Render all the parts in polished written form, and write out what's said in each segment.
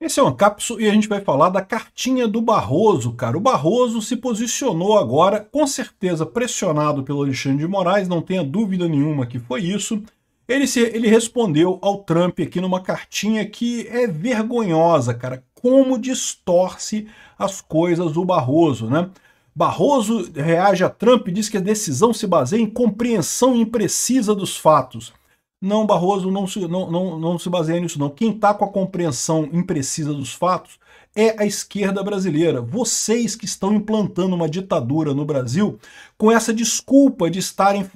Esse é um Ancapso e a gente vai falar da cartinha do Barroso, cara. O Barroso se posicionou agora, com certeza pressionado pelo Alexandre de Moraes, não tenha dúvida nenhuma que foi isso. Ele respondeu ao Trump aqui numa cartinha que é vergonhosa, cara. Como distorce as coisas o Barroso, né? Barroso reage a Trump e diz que a decisão se baseia em compreensão imprecisa dos fatos. Não, Barroso não se baseia nisso, não. Quem está com a compreensão imprecisa dos fatos é a esquerda brasileira. Vocês que estão implantando uma ditadura no Brasil com essa desculpa de estarem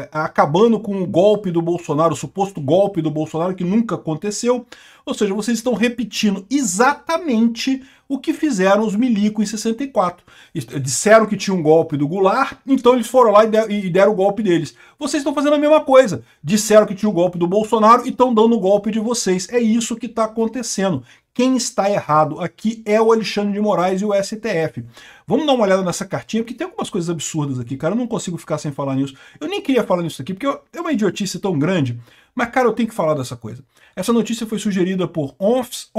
acabando com o golpe do Bolsonaro, o suposto golpe do Bolsonaro que nunca aconteceu. Ou seja, vocês estão repetindo exatamente o que fizeram os milicos em 64. Disseram que tinha um golpe do Goulart, então eles foram lá e deram o golpe deles. Vocês estão fazendo a mesma coisa. Disseram que tinha o golpe do Bolsonaro e estão dando o golpe de vocês. É isso que está acontecendo. Quem está errado aqui é o Alexandre de Moraes e o STF. Vamos dar uma olhada nessa cartinha, porque tem algumas coisas absurdas aqui, cara. Eu não consigo ficar sem falar nisso. Eu nem queria falar nisso aqui, porque é uma idiotice tão grande. Mas, cara, eu tenho que falar dessa coisa. Essa notícia foi sugerida por Onfs,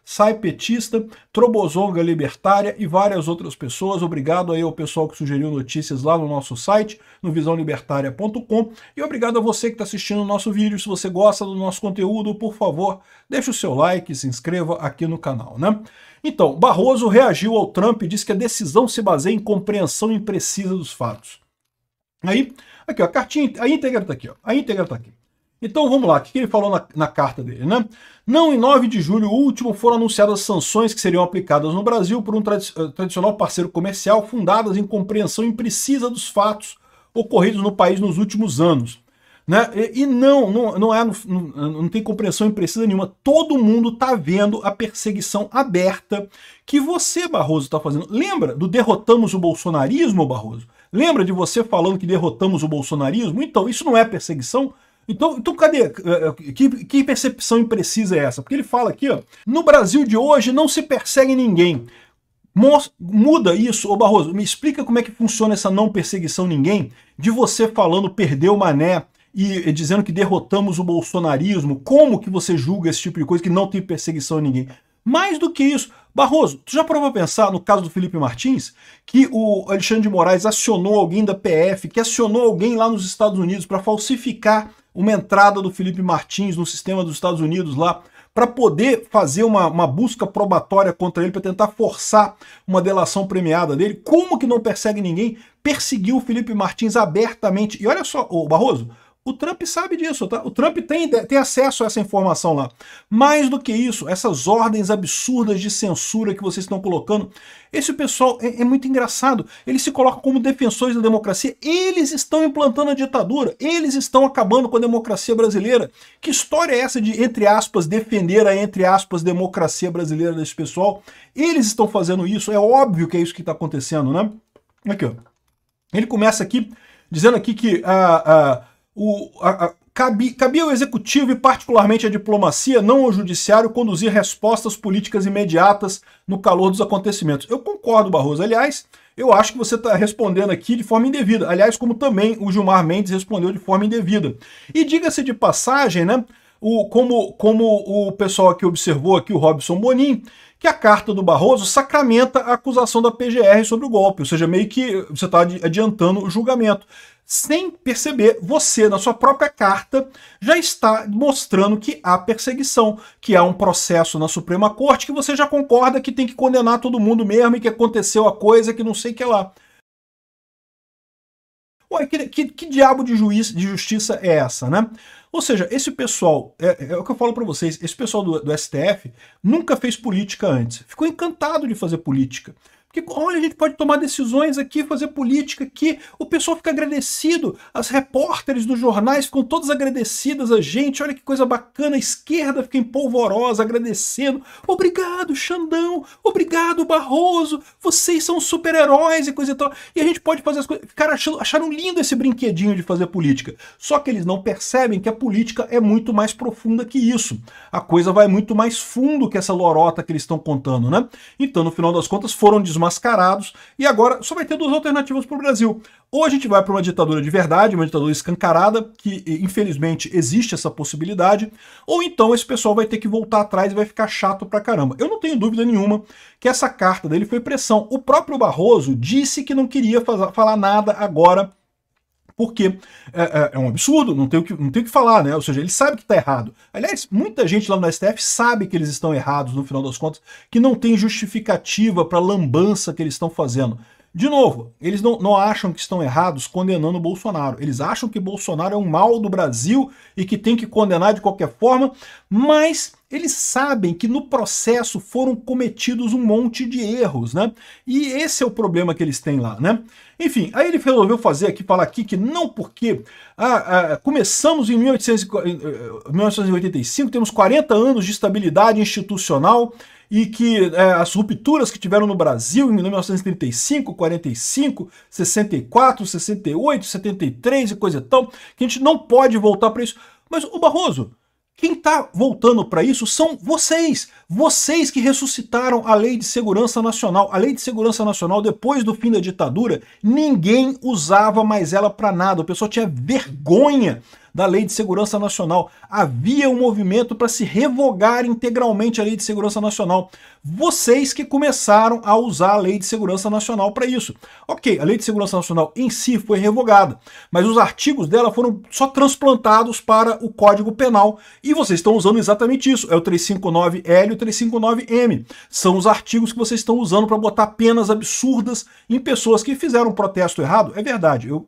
Sai Petista, Trobozonga Libertária e várias outras pessoas. Obrigado aí ao pessoal que sugeriu notícias lá no nosso site, no visãolibertaria.com. E obrigado a você que está assistindo o nosso vídeo. Se você gosta do nosso conteúdo, por favor, deixe o seu like e se inscreva aqui no canal, né? Então, Barroso reagiu ao Trump e disse que a decisão se baseia em compreensão imprecisa dos fatos. Aí, aqui ó, a cartinha, a íntegra está aqui, ó. A íntegra está aqui. Então vamos lá, o que ele falou na carta dele, né? Não, em 9 de julho último foram anunciadas sanções que seriam aplicadas no Brasil por um tradicional parceiro comercial fundadas em compreensão imprecisa dos fatos ocorridos no país nos últimos anos. Né? E não tem compreensão imprecisa nenhuma. Todo mundo está vendo a perseguição aberta que você, Barroso, está fazendo. Lembra do derrotamos o bolsonarismo, Barroso? Lembra de você falando que derrotamos o bolsonarismo? Então, isso não é perseguição? Então cadê? Que percepção imprecisa é essa? Porque ele fala aqui, ó, no Brasil de hoje não se persegue ninguém. Muda isso, ô Barroso, me explica como é que funciona essa não perseguição ninguém, de você falando perdeu o mané e dizendo que derrotamos o bolsonarismo. Como que você julga esse tipo de coisa que não tem perseguição a ninguém? Mais do que isso, Barroso, tu já provou a pensar no caso do Felipe Martins, que o Alexandre de Moraes acionou alguém da PF, que acionou alguém lá nos Estados Unidos para falsificar uma entrada do Felipe Martins no sistema dos Estados Unidos lá, para poder fazer uma busca probatória contra ele, para tentar forçar uma delação premiada dele? Como que não persegue ninguém? Perseguiu o Felipe Martins abertamente. E olha só, ô Barroso, o Trump sabe disso, tá? O Trump tem acesso a essa informação lá. Mais do que isso, essas ordens absurdas de censura que vocês estão colocando, esse pessoal é muito engraçado. Eles se colocam como defensores da democracia. Eles estão implantando a ditadura. Eles estão acabando com a democracia brasileira. Que história é essa de, entre aspas, defender a, entre aspas, democracia brasileira desse pessoal? Eles estão fazendo isso. É óbvio que é isso que está acontecendo, né? Aqui, ó. Ele começa aqui dizendo aqui que cabia ao executivo e particularmente à diplomacia, não ao judiciário, conduzir respostas políticas imediatas no calor dos acontecimentos. Eu concordo, Barroso. Aliás, eu acho que você está respondendo aqui de forma indevida. Aliás, como também o Gilmar Mendes respondeu de forma indevida. E diga-se de passagem, né, como o pessoal aqui observou, aqui o Robson Bonin, que a carta do Barroso sacramenta a acusação da PGR sobre o golpe, ou seja, meio que você está adiantando o julgamento. Sem perceber, você, na sua própria carta, já está mostrando que há perseguição, que há um processo na Suprema Corte, que você já concorda que tem que condenar todo mundo mesmo e que aconteceu a coisa, que não sei o que lá. Ué, que diabo de justiça é essa, né? Ou seja, esse pessoal, é o que eu falo para vocês, esse pessoal do STF nunca fez política antes. Ficou encantado de fazer política. Porque, olha, a gente pode tomar decisões aqui, fazer política aqui, o pessoal fica agradecido, as repórteres dos jornais ficam todas agradecidas a gente, olha que coisa bacana, a esquerda fica empolvorosa, agradecendo, obrigado Xandão, obrigado Barroso, vocês são super-heróis e coisa e tal, e a gente pode fazer as coisas, acharam lindo esse brinquedinho de fazer política, só que eles não percebem que a política é muito mais profunda que isso, a coisa vai muito mais fundo que essa lorota que eles estão contando, né? Então, no final das contas, foram desmaravilhados mascarados, e agora só vai ter duas alternativas para o Brasil. Ou a gente vai para uma ditadura de verdade, uma ditadura escancarada, que infelizmente existe essa possibilidade, ou então esse pessoal vai ter que voltar atrás e vai ficar chato pra caramba. Eu não tenho dúvida nenhuma que essa carta dele foi pressão. O próprio Barroso disse que não queria falar nada agora, porque é um absurdo, não tem o que falar, né? Ou seja, ele sabe que está errado. Aliás, muita gente lá no STF sabe que eles estão errados, no final das contas, que não tem justificativa para a lambança que eles estão fazendo. De novo, eles não acham que estão errados condenando o Bolsonaro. Eles acham que Bolsonaro é um mal do Brasil e que tem que condenar de qualquer forma, mas eles sabem que no processo foram cometidos um monte de erros, né? E esse é o problema que eles têm lá, né? Enfim, aí ele resolveu falar aqui que não porque começamos em 1985, temos 40 anos de estabilidade institucional, e que as rupturas que tiveram no Brasil em 1935, 45, 64, 68, 73 e coisa e tal, que a gente não pode voltar para isso. Mas, o Barroso, quem está voltando para isso são vocês. Vocês que ressuscitaram a Lei de Segurança Nacional. A Lei de Segurança Nacional, depois do fim da ditadura, ninguém usava mais ela para nada. O pessoal tinha vergonha da Lei de Segurança Nacional. Havia um movimento para se revogar integralmente a Lei de Segurança Nacional. Vocês que começaram a usar a Lei de Segurança Nacional para isso. Ok, a Lei de Segurança Nacional em si foi revogada, mas os artigos dela foram só transplantados para o Código Penal e vocês estão usando exatamente isso. É o 359L e o 359M. São os artigos que vocês estão usando para botar penas absurdas em pessoas que fizeram um protesto errado. É verdade, eu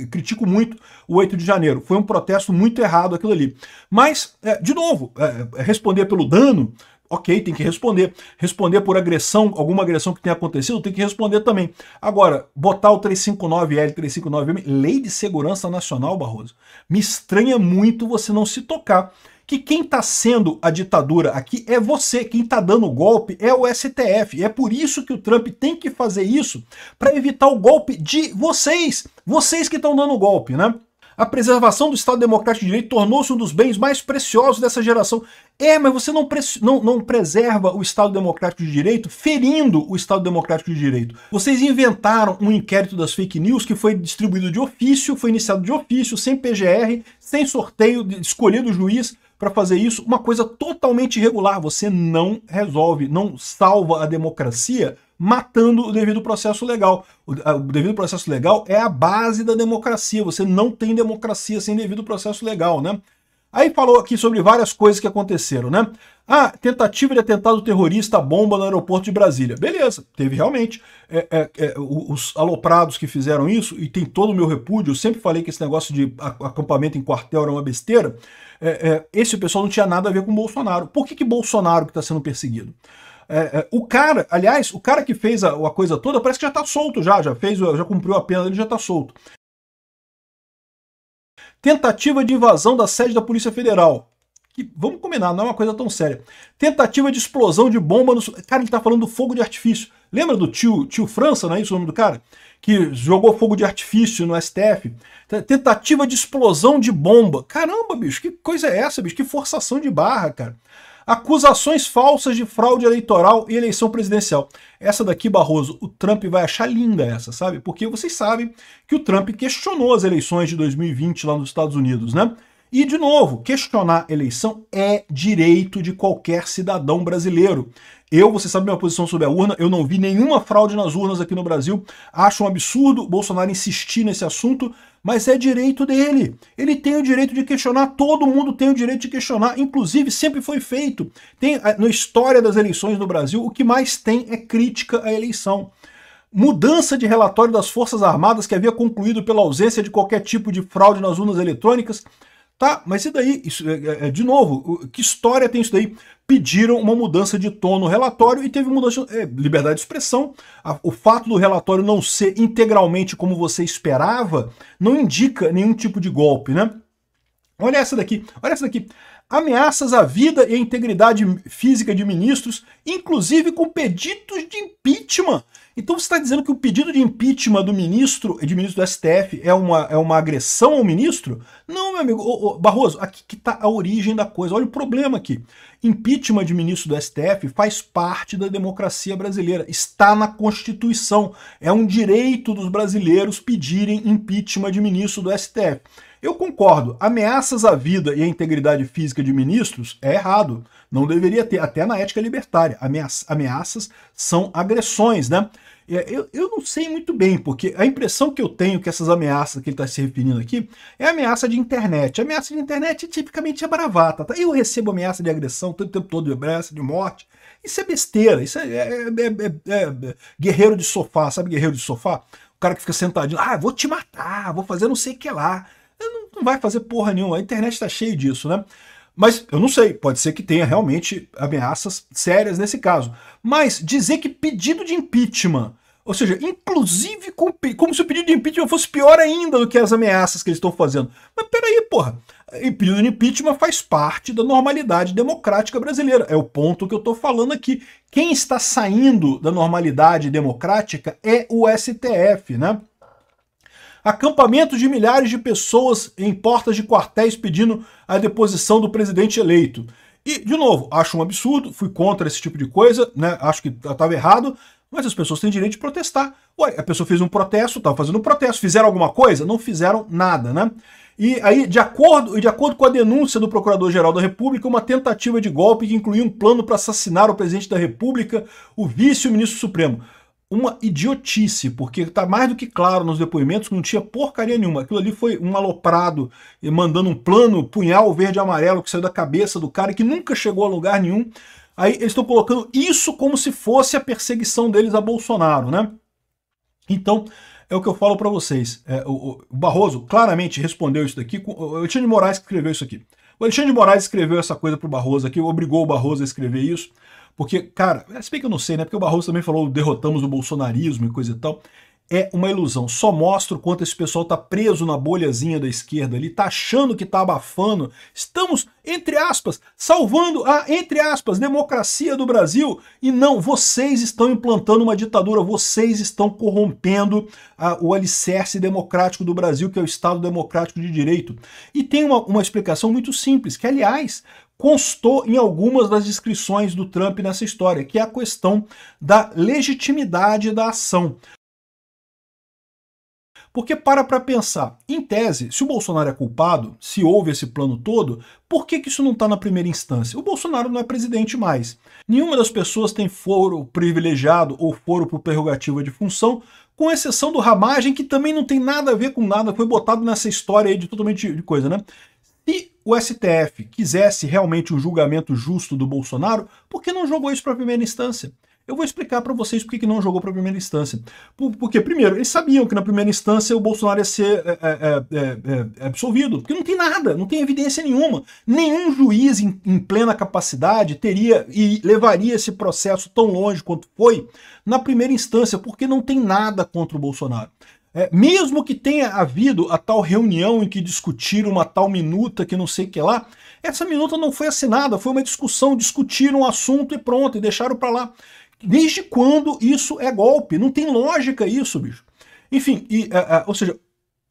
critico muito o 8 de janeiro. Foi um protesto muito errado aquilo ali. Mas, de novo, responder pelo dano, ok, tem que responder. Responder por agressão, alguma agressão que tenha acontecido, tem que responder também. Agora, botar o 359L, 359M, Lei de Segurança Nacional, Barroso, me estranha muito você não se tocar que quem está sendo a ditadura aqui é você, quem está dando o golpe é o STF. E é por isso que o Trump tem que fazer isso, para evitar o golpe de vocês. Vocês que estão dando o golpe, né? A preservação do Estado Democrático de Direito tornou-se um dos bens mais preciosos dessa geração. Mas você não preserva o Estado Democrático de Direito ferindo o Estado Democrático de Direito. Vocês inventaram um inquérito das fake news que foi distribuído de ofício, foi iniciado de ofício, sem PGR, sem sorteio, escolhido o juiz para fazer isso, uma coisa totalmente irregular. Você não resolve, não salva a democracia matando o devido processo legal. O devido processo legal é a base da democracia. Você não tem democracia sem devido processo legal, né? Aí falou aqui sobre várias coisas que aconteceram, né? Tentativa de atentado terrorista à bomba no aeroporto de Brasília. Beleza, teve realmente. Os aloprados que fizeram isso, e tem todo o meu repúdio, eu sempre falei que esse negócio de acampamento em quartel era uma besteira. Esse pessoal não tinha nada a ver com Bolsonaro. Por que Bolsonaro que está sendo perseguido? O cara, aliás, o cara que fez a coisa toda parece que já está solto, já cumpriu a pena, ele já está solto. Tentativa de invasão da sede da Polícia Federal. Que, vamos combinar, não é uma coisa tão séria. Tentativa de explosão de bomba no... Cara, ele tá falando do fogo de artifício. Lembra do tio França, não é isso o nome do cara? Que jogou fogo de artifício no STF. Tentativa de explosão de bomba. Caramba, bicho, que coisa é essa, bicho? Que forçação de barra, cara. Acusações falsas de fraude eleitoral e eleição presidencial. Essa daqui, Barroso, o Trump vai achar linda essa, sabe? Porque vocês sabem que o Trump questionou as eleições de 2020 lá nos Estados Unidos, né? E, de novo, questionar eleição é direito de qualquer cidadão brasileiro. Você sabe minha posição sobre a urna, eu não vi nenhuma fraude nas urnas aqui no Brasil. Acho um absurdo o Bolsonaro insistir nesse assunto, mas é direito dele. Ele tem o direito de questionar, todo mundo tem o direito de questionar, inclusive sempre foi feito. Na história das eleições no Brasil, o que mais tem é crítica à eleição. Mudança de relatório das Forças Armadas que havia concluído pela ausência de qualquer tipo de fraude nas urnas eletrônicas. Tá, mas e daí? Isso, de novo, que história tem isso daí? Pediram uma mudança de tom no relatório e teve mudança de liberdade de expressão. O fato do relatório não ser integralmente como você esperava não indica nenhum tipo de golpe, né? Olha essa daqui, olha essa daqui. Ameaças à vida e à integridade física de ministros, inclusive com pedidos de impeachment. Então você está dizendo que o pedido de impeachment do ministro do STF é uma agressão ao ministro? Não, meu amigo. Barroso, aqui que está a origem da coisa. Olha o problema aqui. Impeachment de ministro do STF faz parte da democracia brasileira. Está na Constituição. É um direito dos brasileiros pedirem impeachment de ministro do STF. Eu concordo. Ameaças à vida e à integridade física de ministros é errado. Não deveria ter, até na ética libertária. Ameaças são agressões, né? Eu não sei muito bem, porque a impressão que eu tenho que essas ameaças que ele está se referindo aqui é ameaça de internet. A ameaça de internet tipicamente é bravata. Tá? Eu recebo ameaça de agressão todo o tempo todo, ameaça de morte. Isso é besteira, isso é guerreiro de sofá, sabe guerreiro de sofá? O cara que fica sentadinho, vou te matar, vou fazer não sei o que lá. Não vai fazer porra nenhuma, a internet está cheia disso, né? Mas eu não sei, pode ser que tenha realmente ameaças sérias nesse caso. Mas dizer que pedido de impeachment, ou seja, inclusive como se o pedido de impeachment fosse pior ainda do que as ameaças que eles estão fazendo. Mas peraí, porra, o pedido de impeachment faz parte da normalidade democrática brasileira. É o ponto que eu estou falando aqui. Quem está saindo da normalidade democrática é o STF, né? Acampamentos de milhares de pessoas em portas de quartéis pedindo a deposição do presidente eleito. E, de novo, acho um absurdo, fui contra esse tipo de coisa, né? Acho que estava errado, mas as pessoas têm direito de protestar. Ué, a pessoa fez um protesto, estava fazendo um protesto, fizeram alguma coisa? Não fizeram nada, né? E aí, de acordo com a denúncia do Procurador-Geral da República, uma tentativa de golpe que incluía um plano para assassinar o presidente da República, o vice e o ministro supremo. Uma idiotice, porque está mais do que claro nos depoimentos que não tinha porcaria nenhuma. Aquilo ali foi um aloprado mandando um plano, punhal verde e amarelo que saiu da cabeça do cara que nunca chegou a lugar nenhum. Aí eles estão colocando isso como se fosse a perseguição deles a Bolsonaro, né? Então, é o que eu falo para vocês. O Barroso claramente respondeu isso daqui. O Alexandre de Moraes que escreveu isso aqui. O Alexandre de Moraes escreveu essa coisa pro Barroso aqui, obrigou o Barroso a escrever isso. Porque, cara, se bem que eu não sei, né? Porque o Barroso também falou derrotamos o bolsonarismo e coisa e tal. É uma ilusão. Só mostra o quanto esse pessoal tá preso na bolhazinha da esquerda ali, tá achando que tá abafando. Estamos, entre aspas, salvando a, entre aspas, democracia do Brasil. E não, vocês estão implantando uma ditadura, vocês estão corrompendo o alicerce democrático do Brasil, que é o Estado Democrático de Direito. E tem uma explicação muito simples, que, aliás, constou em algumas das descrições do Trump nessa história, que é a questão da legitimidade da ação. Porque para pensar, em tese, se o Bolsonaro é culpado, se houve esse plano todo, por que isso não está na primeira instância? O Bolsonaro não é presidente mais. Nenhuma das pessoas tem foro privilegiado ou foro por prerrogativa de função, com exceção do Ramagem, que também não tem nada a ver com nada, foi botado nessa história aí de totalmente de coisa, né? Se o STF quisesse realmente um julgamento justo do Bolsonaro, por que não jogou isso para a primeira instância? Eu vou explicar para vocês por que não jogou para a primeira instância. Porque, primeiro, eles sabiam que na primeira instância o Bolsonaro ia ser absolvido, porque não tem nada, não tem evidência nenhuma. Nenhum juiz em plena capacidade teria e levaria esse processo tão longe quanto foi na primeira instância, porque não tem nada contra o Bolsonaro. Mesmo que tenha havido a tal reunião em que discutiram uma tal minuta que não sei o que lá, essa minuta não foi assinada, foi uma discussão, discutiram o assunto e pronto, e deixaram para lá. Desde quando isso é golpe? Não tem lógica isso, bicho. Enfim, ou seja,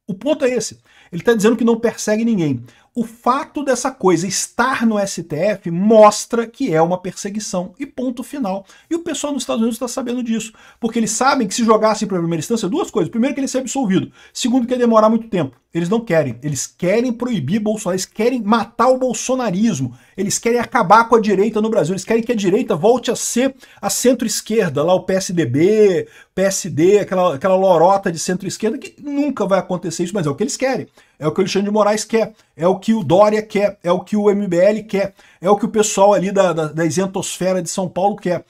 o ponto é esse. Ele está dizendo que não persegue ninguém. O fato dessa coisa estar no STF mostra que é uma perseguição. E ponto final. E o pessoal nos Estados Unidos está sabendo disso. Porque eles sabem que se jogassem para a primeira instância, duas coisas. Primeiro, que ele ser absolvido. Segundo, que ia demorar muito tempo. Eles não querem. Eles querem proibir Bolsonaro. Eles querem matar o bolsonarismo. Eles querem acabar com a direita no Brasil. Eles querem que a direita volte a ser a centro-esquerda. Lá o PSDB, PSD, aquela lorota de centro-esquerda, que nunca vai acontecer isso, mas é o que eles querem. É o que o Alexandre de Moraes quer, é o que o Dória quer, é o que o MBL quer, é o que o pessoal ali da isentosfera de São Paulo quer.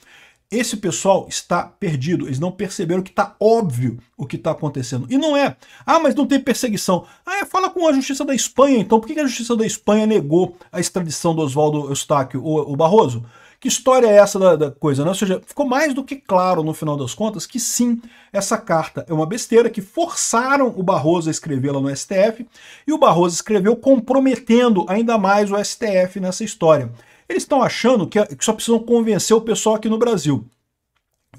Esse pessoal está perdido, eles não perceberam que está óbvio o que está acontecendo. E não é, mas não tem perseguição. Fala com a Justiça da Espanha, então. Por que a Justiça da Espanha negou a extradição do Oswaldo Eustáquio, o Barroso? Que história é essa da coisa, né? Ou seja, ficou mais do que claro no final das contas que sim, essa carta é uma besteira, que forçaram o Barroso a escrevê-la no STF, e o Barroso escreveu comprometendo ainda mais o STF nessa história. Eles estão achando que só precisam convencer o pessoal aqui no Brasil.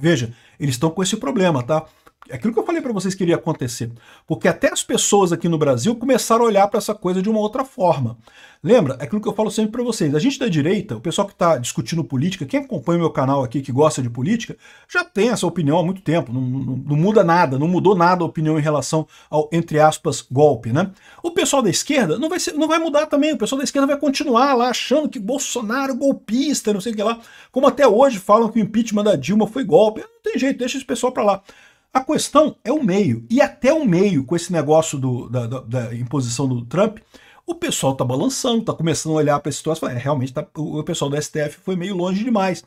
Veja, eles estão com esse problema, tá? Aquilo que eu falei para vocês que iria acontecer. Porque até as pessoas aqui no Brasil começaram a olhar para essa coisa de uma outra forma. Lembra? É aquilo que eu falo sempre para vocês. A gente da direita, o pessoal que está discutindo política, quem acompanha o meu canal aqui, que gosta de política, já tem essa opinião há muito tempo. Não muda nada, não mudou nada a opinião em relação ao, entre aspas, golpe, né? O pessoal da esquerda não vai mudar também. O pessoal da esquerda vai continuar lá achando que Bolsonaro é golpista, não sei o que lá. Como até hoje falam que o impeachment da Dilma foi golpe. Não tem jeito, deixa esse pessoal para lá. A questão é o meio, e até o meio, com esse negócio da imposição do Trump, o pessoal está balançando, está começando a olhar para essa situação, realmente o pessoal do STF foi meio longe demais.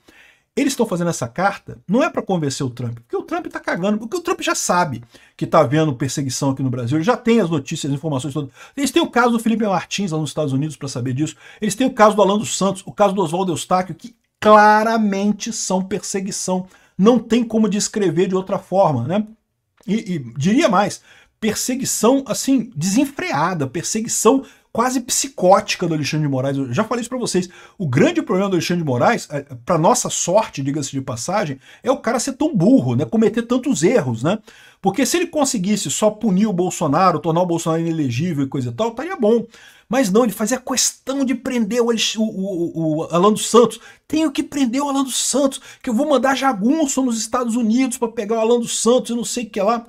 Eles estão fazendo essa carta, não é para convencer o Trump, porque o Trump está cagando, porque o Trump já sabe que está havendo perseguição aqui no Brasil, ele já tem as notícias, as informações todas. Eles têm o caso do Felipe Martins lá nos Estados Unidos para saber disso, eles têm o caso do Alan dos Santos, o caso do Oswaldo Eustáquio, que claramente são perseguição. Não tem como descrever de outra forma, né? E diria mais, perseguição, assim, desenfreada, perseguição quase psicótica do Alexandre de Moraes. Eu já falei isso para vocês. O grande problema do Alexandre de Moraes, para nossa sorte, diga-se de passagem, é o cara ser tão burro, né? Cometer tantos erros, né? Porque se ele conseguisse só punir o Bolsonaro, tornar o Bolsonaro inelegível e coisa e tal, estaria bom. Mas não, ele fazia questão de prender o Alan dos Santos. Tenho que prender o Alan dos Santos, que eu vou mandar jagunço nos Estados Unidos para pegar o Alan dos Santos e não sei o que lá.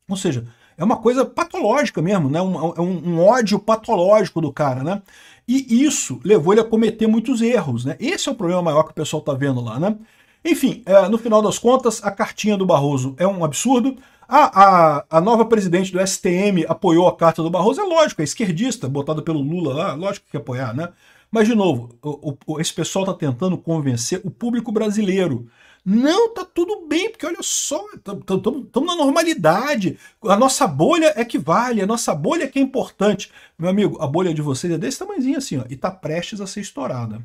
Ou seja, é uma coisa patológica mesmo, né? Um ódio patológico do cara, né? E isso levou ele a cometer muitos erros, né? Esse é o problema maior que o pessoal tá vendo lá, né? Enfim, no final das contas, a cartinha do Barroso é um absurdo. A nova presidente do STM apoiou a carta do Barroso, é lógico, é esquerdista, botada pelo Lula lá, lógico que apoiar, né? Mas, de novo, esse pessoal está tentando convencer o público brasileiro. Não, tá tudo bem, porque olha só, estamos na normalidade, a nossa bolha é que vale, a nossa bolha é que é importante. Meu amigo, a bolha de vocês é desse tamanhozinho assim, ó, e tá prestes a ser estourada.